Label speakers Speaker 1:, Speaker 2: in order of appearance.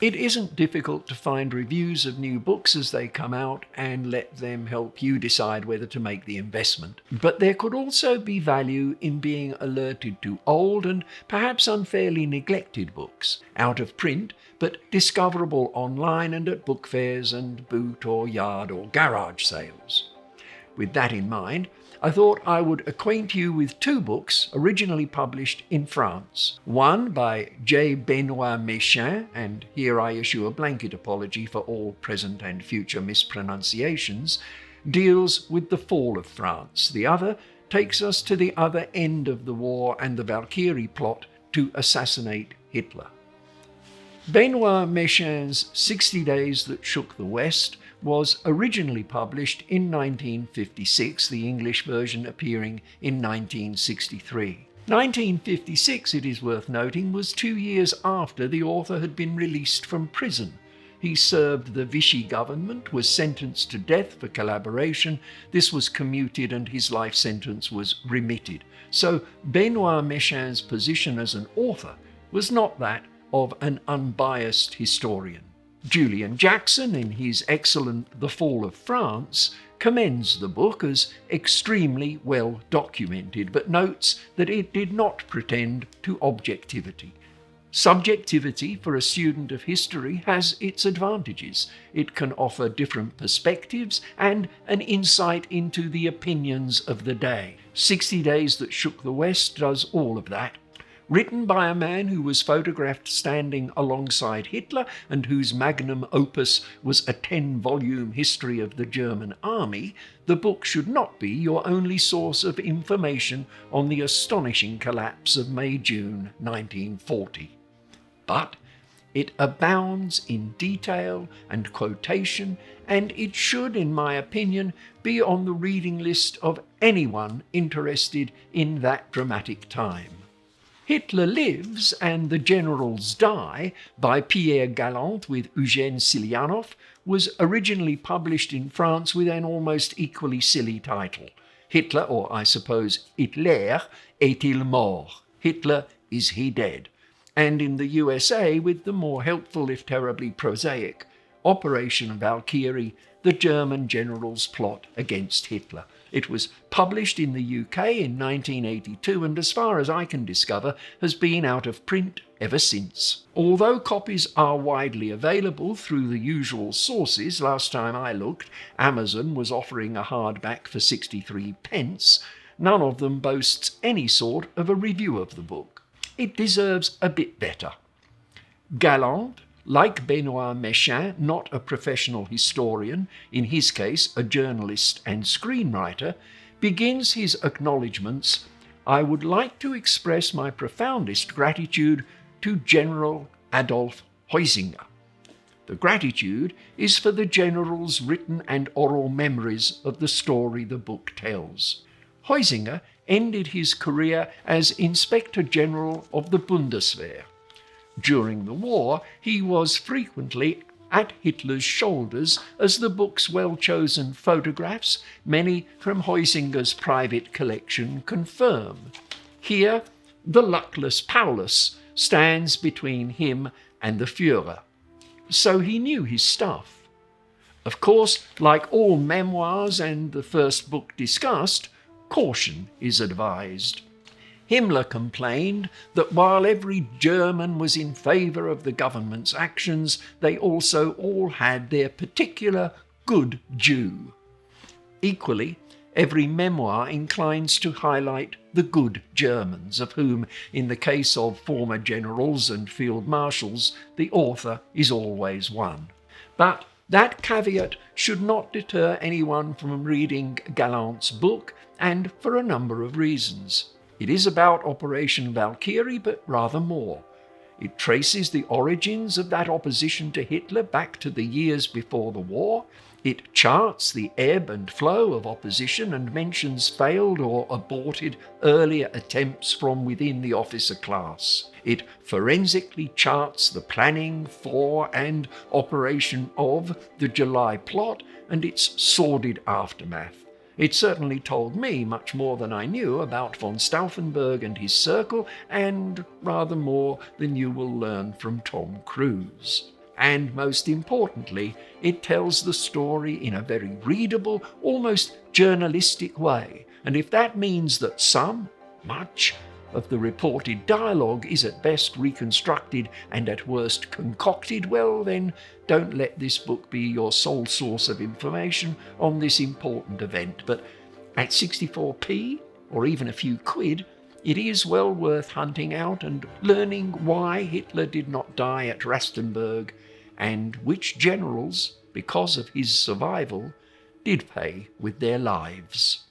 Speaker 1: It isn't difficult to find reviews of new books as they come out and let them help you decide whether to make the investment. But there could also be value in being alerted to old and perhaps unfairly neglected books, out of print but discoverable online and at book fairs and boot or yard or garage sales. With that in mind, I thought I would acquaint you with two books originally published in France. One by J. Benoit Méchain, and here I issue a blanket apology for all present and future mispronunciations, deals with the fall of France. The other takes us to the other end of the war and the Valkyrie plot to assassinate Hitler. Benoit Méchain's 60 Days That Shook the West was originally published in 1956, the English version appearing in 1963. 1956, it is worth noting, was 2 years after the author had been released from prison. He served the Vichy government, was sentenced to death for collaboration. This was commuted and his life sentence was remitted. So Benoit Méchain's position as an author was not that of an unbiased historian. Julian Jackson, in his excellent The Fall of France, commends the book as extremely well documented, but notes that it did not pretend to objectivity. Subjectivity for a student of history has its advantages. It can offer different perspectives and an insight into the opinions of the day. 60 Days That Shook the West does all of that. Written by a man who was photographed standing alongside Hitler and whose magnum opus was a 10-volume history of the German army, the book should not be your only source of information on the astonishing collapse of May-June 1940. But it abounds in detail and quotation, and it should, in my opinion, be on the reading list of anyone interested in that dramatic time. Hitler Lives and the Generals Die by Pierre Galland with Eugène Silianoff was originally published in France with an almost equally silly title. Hitler, or I suppose Hitler, est-il mort? Hitler, is he dead? And in the USA with the more helpful if terribly prosaic Operation Valkyrie, the German general's plot against Hitler. It was published in the UK in 1982 and, as far as I can discover, has been out of print ever since. Although copies are widely available through the usual sources, last time I looked, Amazon was offering a hardback for 63p, none of them boasts any sort of a review of the book. It deserves a bit better. Galland, like Benoit Méchain, not a professional historian, in his case a journalist and screenwriter, begins his acknowledgements, "I would like to express my profoundest gratitude to General Adolf Heusinger." The gratitude is for the general's written and oral memories of the story the book tells. Heusinger ended his career as Inspector General of the Bundeswehr. During the war, he was frequently at Hitler's shoulders, as the book's well-chosen photographs, many from Heusinger's private collection, confirm. Here, the luckless Paulus stands between him and the Führer. So he knew his stuff. Of course, like all memoirs and the first book discussed, caution is advised. Himmler complained that while every German was in favour of the government's actions, they also all had their particular good Jew. Equally, every memoir inclines to highlight the good Germans, of whom, in the case of former generals and field marshals, the author is always one. But that caveat should not deter anyone from reading Galland's book, and for a number of reasons. It is about Operation Valkyrie, but rather more. It traces the origins of that opposition to Hitler back to the years before the war. It charts the ebb and flow of opposition and mentions failed or aborted earlier attempts from within the officer class. It forensically charts the planning for and operation of the July plot and its sordid aftermath. It certainly told me much more than I knew about von Stauffenberg and his circle, and rather more than you will learn from Tom Cruise. And most importantly, it tells the story in a very readable, almost journalistic way. And if that means that much of the reported dialogue is at best reconstructed and at worst concocted, well then, don't let this book be your sole source of information on this important event. But at 64p, or even a few quid, it is well worth hunting out and learning why Hitler did not die at Rastenburg, and which generals, because of his survival, did pay with their lives.